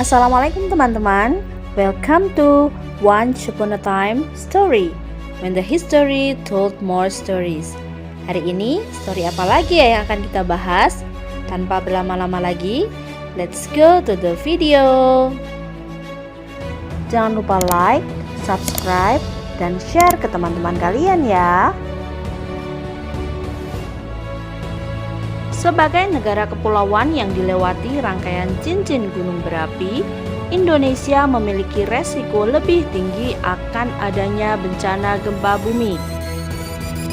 Assalamualaikum teman-teman. Welcome to Once Upon a Time Story, when the history told more stories. Hari ini story apa lagi ya yang akan kita bahas? Tanpa berlama-lama lagi, let's go to the video. Jangan lupa like, subscribe, dan share ke teman-teman kalian ya. Sebagai negara kepulauan yang dilewati rangkaian cincin gunung berapi, Indonesia memiliki resiko lebih tinggi akan adanya bencana gempa bumi.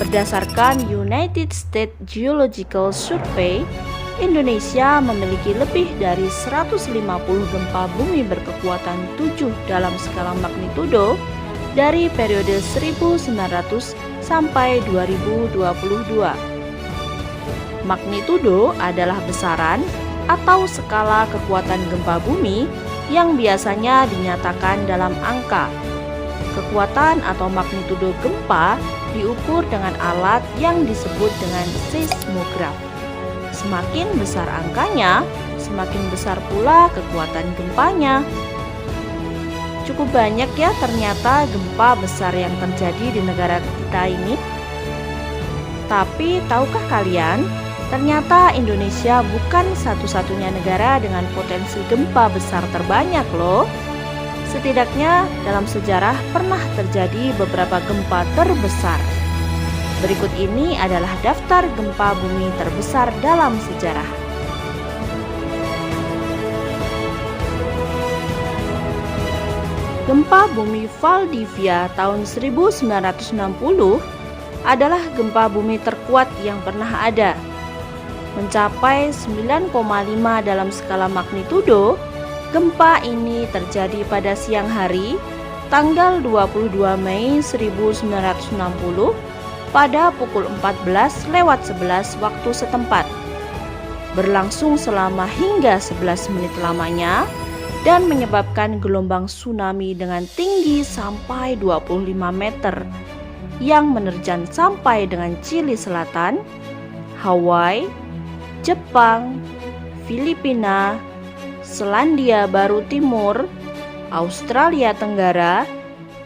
Berdasarkan United States Geological Survey, Indonesia memiliki lebih dari 150 gempa bumi berkekuatan 7 dalam skala magnitudo dari periode 1900 sampai 2022. Magnitudo adalah besaran atau skala kekuatan gempa bumi yang biasanya dinyatakan dalam angka. Kekuatan atau magnitudo gempa diukur dengan alat yang disebut dengan seismograf. Semakin besar angkanya, semakin besar pula kekuatan gempanya. Cukup banyak ya ternyata gempa besar yang terjadi di negara kita ini. Tapi tahukah kalian, ternyata Indonesia bukan satu-satunya negara dengan potensi gempa besar terbanyak loh. Setidaknya dalam sejarah pernah terjadi beberapa gempa terbesar. Berikut ini adalah daftar gempa bumi terbesar dalam sejarah. Gempa bumi Valdivia tahun 1960 adalah gempa bumi terkuat yang pernah ada. Mencapai 9,5 dalam skala magnitudo, gempa ini terjadi pada siang hari, tanggal 22 Mei 1960 pada pukul 14:11 waktu setempat. Berlangsung selama hingga 11 menit lamanya dan menyebabkan gelombang tsunami dengan tinggi sampai 25 meter yang menerjang sampai dengan Chili Selatan, Hawaii, Jepang, Filipina, Selandia Baru Timur, Australia Tenggara,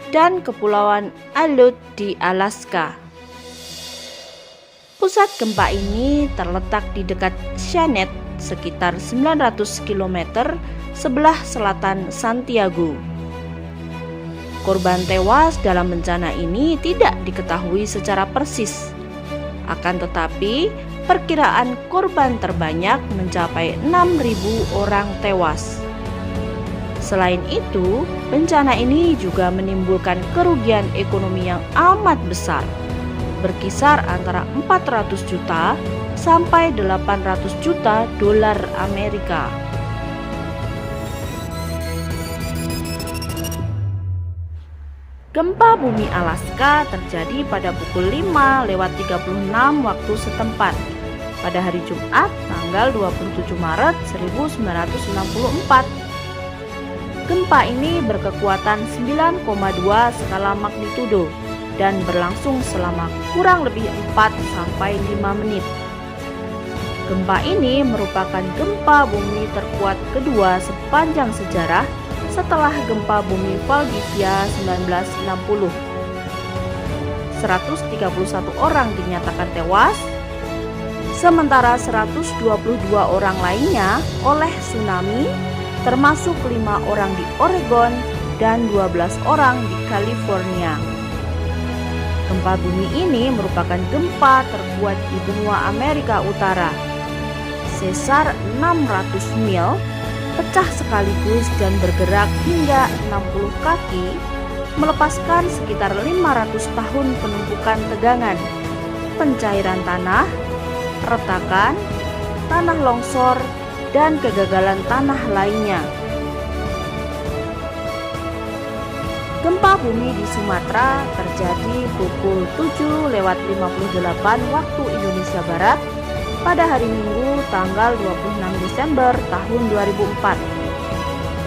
dan Kepulauan Aleut di Alaska. Pusat gempa ini terletak di dekat Shannon, sekitar 900 km sebelah selatan Santiago. Korban tewas dalam bencana ini tidak diketahui secara persis. Akan tetapi, perkiraan korban terbanyak mencapai 6.000 orang tewas. Selain itu, bencana ini juga menimbulkan kerugian ekonomi yang amat besar, berkisar antara 400 juta sampai 800 juta dolar Amerika. Gempa bumi Alaska terjadi pada pukul 5:36 waktu setempat pada hari Jumat tanggal 27 Maret 1964. Gempa ini berkekuatan 9,2 skala magnitudo dan berlangsung selama kurang lebih 4-5 menit. Gempa ini merupakan gempa bumi terkuat kedua sepanjang sejarah setelah gempa bumi Valdivia 1960. 131 orang dinyatakan tewas, sementara 122 orang lainnya oleh tsunami, termasuk 5 orang di Oregon dan 12 orang di California. Gempa bumi ini merupakan gempa terkuat di benua Amerika Utara. Sesar 600 mil, pecah sekaligus dan bergerak hingga 60 kaki, melepaskan sekitar 500 tahun penumpukan tegangan, pencairan tanah, retakan, tanah longsor, dan kegagalan tanah lainnya. Gempa bumi di Sumatera terjadi pukul 7:58 waktu Indonesia Barat pada hari Minggu tanggal 26 Desember tahun 2004.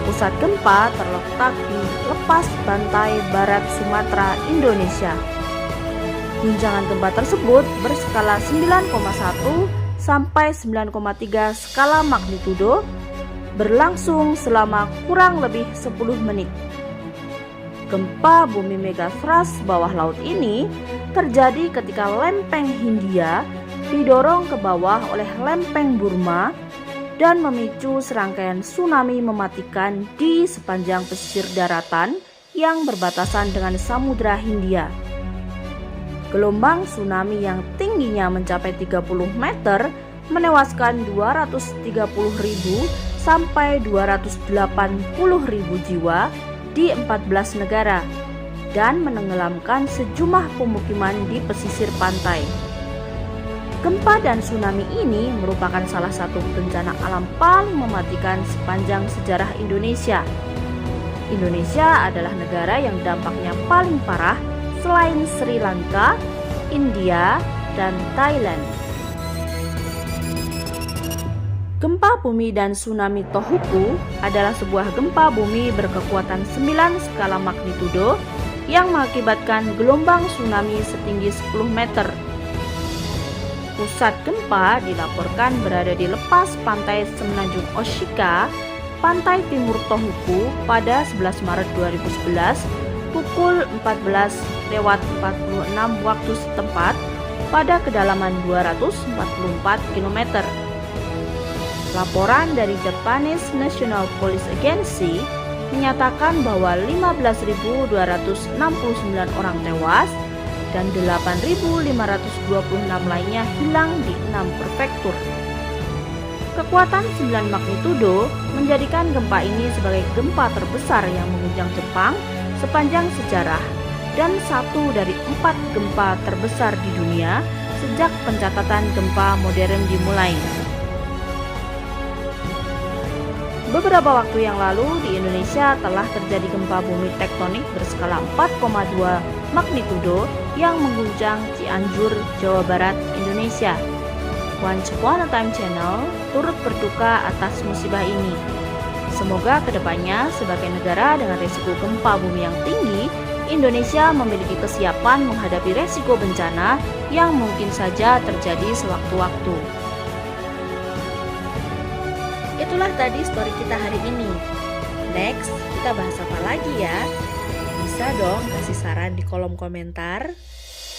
Pusat gempa terletak di lepas pantai barat Sumatera, Indonesia. Guncangan gempa tersebut berskala 9,1 sampai 9,3 skala magnitudo berlangsung selama kurang lebih 10 menit. Gempa bumi megathrust bawah laut ini terjadi ketika lempeng Hindia didorong ke bawah oleh lempeng Burma dan memicu serangkaian tsunami mematikan di sepanjang pesisir daratan yang berbatasan dengan Samudra Hindia. Gelombang tsunami yang tingginya mencapai 30 meter menewaskan 230.000 sampai 280.000 jiwa di 14 negara dan menenggelamkan sejumlah pemukiman di pesisir pantai. Gempa dan tsunami ini merupakan salah satu bencana alam paling mematikan sepanjang sejarah Indonesia. Indonesia adalah negara yang dampaknya paling parah selain Sri Lanka, India, dan Thailand. Gempa bumi dan tsunami Tohoku adalah sebuah gempa bumi berkekuatan 9 skala magnitudo yang mengakibatkan gelombang tsunami setinggi 10 meter. Pusat gempa dilaporkan berada di lepas pantai semenanjung Oshika, pantai timur Tohoku pada 11 Maret 2011 pukul 14:46 waktu setempat pada kedalaman 244 km. Laporan dari Japanese National Police Agency menyatakan bahwa 15.269 orang tewas dan 8.526 lainnya hilang di 6 prefektur. Kekuatan 9 magnitudo menjadikan gempa ini sebagai gempa terbesar yang mengguncang Jepang sepanjang sejarah dan satu dari 4 gempa terbesar di dunia sejak pencatatan gempa modern dimulai. Beberapa waktu yang lalu di Indonesia telah terjadi gempa bumi tektonik berskala 4,2 magnitudo yang mengguncang Cianjur, Jawa Barat, Indonesia. Once Upon a Time Channel turut berduka atas musibah ini. Semoga kedepannya sebagai negara dengan risiko gempa bumi yang tinggi, Indonesia memiliki kesiapan menghadapi risiko bencana yang mungkin saja terjadi sewaktu-waktu. Itulah tadi story kita hari ini. Next, kita bahas apa lagi ya? Bisa dong kasih saran di kolom komentar.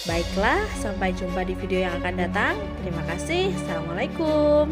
Baiklah, sampai jumpa di video yang akan datang. Terima kasih. Assalamualaikum.